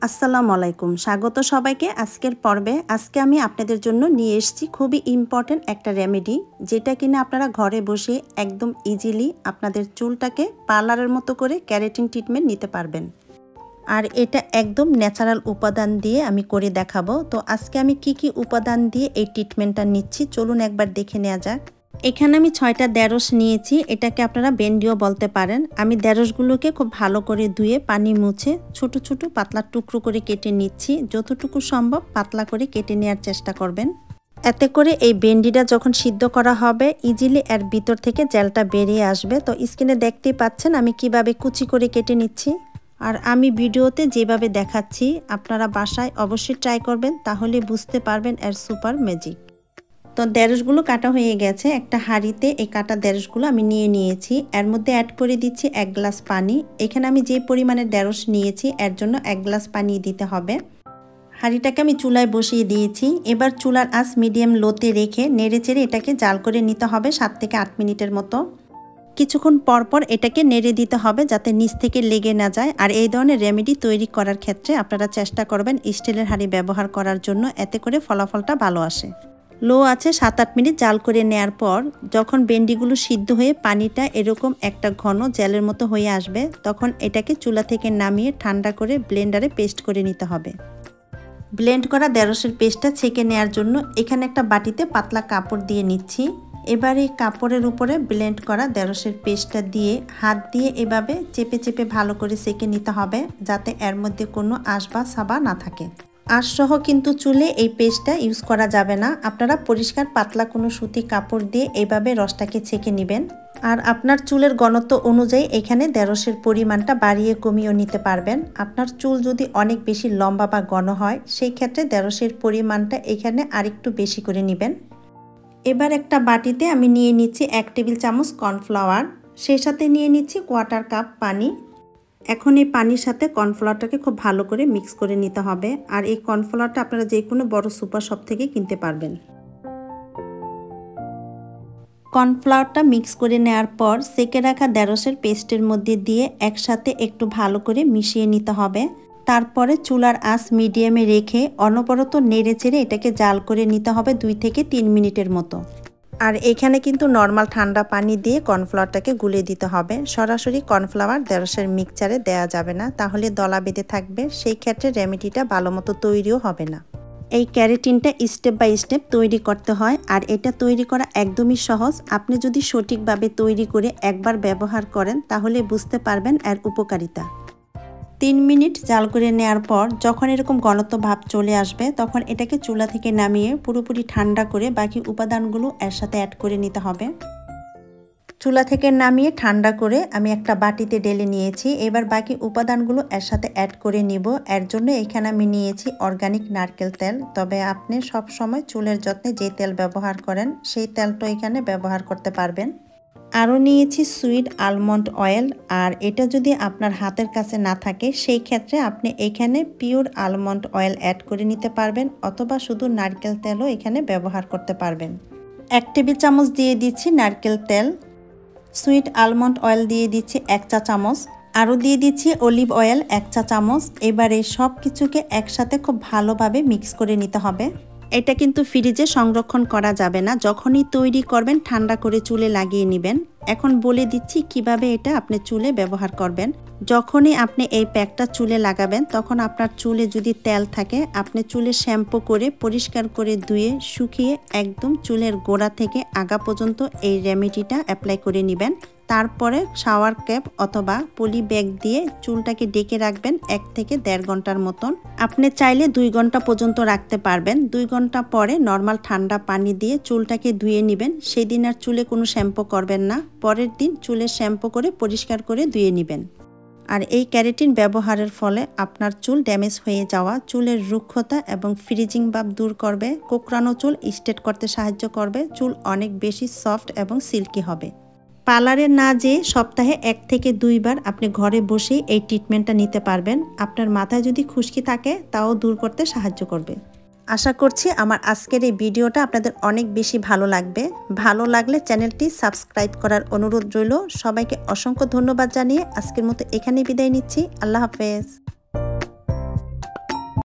আসসালামু আলাইকুম, স্বাগত সবাইকে আজকের পর্বে। আজকে আমি আপনাদের জন্য নিয়ে এসেছি খুবই ইম্পর্টেন্ট একটা রেমেডি, যেটা কিনা আপনারা ঘরে বসে একদম ইজিলি আপনাদের চুলটাকে পার্লারের মতো করে কেরাটিন ট্রিটমেন্ট নিতে পারবেন। আর এটা একদম ন্যাচারাল উপাদান দিয়ে আমি করে দেখাবো। তো আজকে আমি কি কি উপাদান দিয়ে এই ট্রিটমেন্টটা নিচ্ছি চলুন একবার দেখে নেওয়া যাক। এখানে আমি 6টা ঢেঁড়স নিয়েছি, এটাকে আপনারা বেন্ডিও বলতে পারেন। আমি ঢেঁড়সগুলোকে খুব ভালো করে ধুয়ে পানি মুছে ছোট ছোট পাতলা টুকরো করে কেটে নিচ্ছি। যতটুকু সম্ভব পাতলা করে কেটে নেওয়ার চেষ্টা করবেন, এতে করে এই ভেন্ডিটা যখন সিদ্ধ করা হবে ইজিলি এর ভিতর থেকে জেলটা বেরিয়ে আসবে। তো স্ক্রিনে দেখতেই পাচ্ছেন আমি কিভাবে কুচি করে কেটে নিচ্ছি। আর আমি ভিডিওতে যেভাবে দেখাচ্ছি আপনারা বাসায় অবশ্যই ট্রাই করবেন, তাহলে বুঝতে পারবেন এর সুপার ম্যাজিক। তো ঢেঁড়সগুলো কাটা হয়ে গেছে। একটা হাঁড়িতে এই কাটা ঢেঁড়সগুলো আমি নিয়ে নিয়েছি। এর মধ্যে অ্যাড করে দিচ্ছি 1 গ্লাস পানি। এখানে আমি যে পরিমাণে ঢেঁড়স নিয়েছি এর জন্য 1 গ্লাস পানি দিতে হবে। হাঁড়িটাকে আমি চুলায় বসিয়ে দিয়েছি। এবার চুলার আঁচ মিডিয়াম লোতে রেখে নেড়েচেড়ে এটাকে জাল করে নিতে হবে 7 থেকে 8 মিনিটের মতো। কিছুক্ষণ পর পর এটাকে নেড়ে দিতে হবে যাতে নিচ থেকে লেগে না যায়। আর এই ধরনের রেমেডি তৈরি করার ক্ষেত্রে আপনারা চেষ্টা করবেন স্টিলের হাঁড়ি ব্যবহার করার জন্য, এতে করে ফলাফলটা ভালো আসে। লো আছে 7-8 মিনিট জাল করে নেওয়ার পর যখন ভেন্ডিগুলো সিদ্ধ হয়ে পানিটা এরকম একটা ঘন জেলের মতো হয়ে আসবে, তখন এটাকে চুলা থেকে নামিয়ে ঠান্ডা করে ব্লেন্ডারে পেস্ট করে নিতে হবে। ব্লেন্ড করা ঢেঁড়সের পেস্টটা ছেঁকে নেওয়ার জন্য এখানে একটা বাটিতে পাতলা কাপড় দিয়ে নিচ্ছি। এবার এই কাপড়ের উপরে ব্লেন্ড করা ঢেঁড়সের পেস্টটা দিয়ে হাত দিয়ে এভাবে চেপে চেপে ভালো করে সেঁকে নিতে হবে, যাতে এর মধ্যে কোনো আঁশ বা সাবা না থাকে। আঁশসহ কিন্তু চুলে এই পেস্টটা ইউজ করা যাবে না। আপনারা পরিষ্কার পাতলা কোনো সুতি কাপড় দিয়ে এইভাবে রসটাকে ছেঁকে নেবেন। আর আপনার চুলের ঘনত্ব অনুযায়ী এখানে ঢেঁড়সের পরিমাণটা বাড়িয়ে কমিয়েও নিতে পারবেন। আপনার চুল যদি অনেক বেশি লম্বা বা ঘন হয় সেই ক্ষেত্রে ঢেঁড়সের পরিমাণটা এখানে আরেকটু বেশি করে নেবেন। এবার একটা বাটিতে আমি নিয়ে নিচ্ছি 1 টেবিল চামচ কর্নফ্লাওয়ার, সেই সাথে নিয়ে নিচ্ছি 1/4 কাপ পানি। এখন এই পানির সাথে কর্নফ্লাওয়ারটাকে খুব ভালো করে মিক্স করে নিতে হবে। আর এই কর্নফ্লাওয়ারটা আপনারা যে কোনো বড় সুপার শপ থেকে কিনতে পারবেন। কর্নফ্লাওয়ারটা মিক্স করে নেওয়ার পর সেকে রাখা ঢেঁড়সের পেস্টের মধ্যে দিয়ে একসাথে একটু ভালো করে মিশিয়ে নিতে হবে। তারপরে চুলার আঁচ মিডিয়ামে রেখে অনবরত নেড়েচেড়ে এটাকে জাল করে নিতে হবে 2 থেকে 3 মিনিটের মতো। আর এখানে কিন্তু নর্মাল ঠান্ডা পানি দিয়ে কর্নফ্লাওয়ারটাকে গুলে দিতে হবে। সরাসরি কর্নফ্লাওয়ার ঢেঁড়সের মিক্সচারে দেওয়া যাবে না, তাহলে দলা বেঁধে থাকবে। সেই ক্ষেত্রে রেমেডিটা ভালো মতো তৈরিও হবে না। এই কেরাটিনটা স্টেপ বাই স্টেপ তৈরি করতে হয়, আর এটা তৈরি করা একদমই সহজ। আপনি যদি সঠিকভাবে তৈরি করে একবার ব্যবহার করেন তাহলে বুঝতে পারবেন এর উপকারিতা। 3 মিনিট জাল করে নেওয়ার পর যখন এরকম ঘনত্ব ভাব চলে আসবে তখন এটাকে চুলা থেকে নামিয়ে পুরোপুরি ঠান্ডা করে বাকি উপাদানগুলো এর সাথে অ্যাড করে নিতে হবে। চুলা থেকে নামিয়ে ঠান্ডা করে আমি একটা বাটিতে ঢেলে নিয়েছি। এবার বাকি উপাদানগুলো এর সাথে অ্যাড করে নিব। এর জন্য এখানে আমি নিয়েছি অর্গানিক নারকেল তেল। তবে আপনি সব সময় চুলের যত্নে যে তেল ব্যবহার করেন সেই তেলটা এখানে ব্যবহার করতে পারবেন। আরও নিয়েছি সুইট আলমন্ড অয়েল। আর এটা যদি আপনার হাতের কাছে না থাকে সেই ক্ষেত্রে আপনি এখানে পিওর আলমন্ড অয়েল অ্যাড করে নিতে পারবেন, অথবা শুধু নারকেল তেলও এখানে ব্যবহার করতে পারবেন। 1 টেবিল চামচ দিয়ে দিচ্ছি নারকেল তেল। সুইট আলমন্ড অয়েল দিয়ে দিচ্ছি 1 চা চামচ। আরও দিয়ে দিচ্ছি অলিভ অয়েল 1 চা চামচ। এবারে সব কিছুকে একসাথে খুব ভালোভাবে মিক্স করে নিতে হবে। এটা কিন্তু ফ্রিজে সংরক্ষণ করা যাবে না, যখনই তৈরি করবেন ঠান্ডা করে চুলে লাগিয়ে নেবেন। এখন বলে দিচ্ছি কিভাবে এটা আপনি চুলে ব্যবহার করবেন। যখনই আপনি এই প্যাকটা চুলে লাগাবেন তখন আপনার চুলে যদি তেল থাকে আপনি চুলে শ্যাম্পু করে পরিষ্কার করে ধুয়ে শুকিয়ে একদম চুলের গোড়া থেকে আগা পর্যন্ত এই রেমেডিটা অ্যাপ্লাই করে নেবেন। তারপরে শাওয়ার ক্যাপ অথবা পলি ব্যাগ দিয়ে চুলটাকে ডেকে রাখবেন 1 থেকে 1.5 ঘন্টার মতন। আপনি চাইলে 2 ঘন্টা পর্যন্ত রাখতে পারবেন। 2 ঘন্টা পরে নর্মাল ঠান্ডা পানি দিয়ে চুলটাকে ধুয়ে নেবেন। সেদিন আর চুলে কোনো শ্যাম্পু করবেন না, পরের দিন চুলে শ্যাম্পু করে পরিষ্কার করে ধুয়ে নেবেন। আর এই কেরাটিন ব্যবহারের ফলে আপনার চুল ড্যামেজ হয়ে যাওয়া চুলের রুক্ষতা এবং ফ্রিজিং ভাব দূর করবে, কোঁকড়ানো চুল স্ট্রেট করতে সাহায্য করবে, চুল অনেক বেশি সফট এবং সিল্কি হবে। পার্লারে না যেয়ে সপ্তাহে 1 থেকে 2 বার আপনি ঘরে বসেই এই ট্রিটমেন্টটা নিতে পারবেন। আপনার মাথায় যদি খুশকি থাকে তাও দূর করতে সাহায্য করবে। আশা করছি আমার আজকের এই ভিডিওটা আপনাদের অনেক বেশি ভালো লাগবে। ভালো লাগলে চ্যানেলটি সাবস্ক্রাইব করার অনুরোধ রইল। সবাইকে অসংখ্য ধন্যবাদ জানিয়ে আজকের মতো এখানেই বিদায় নিচ্ছি। আল্লাহ হাফেজ।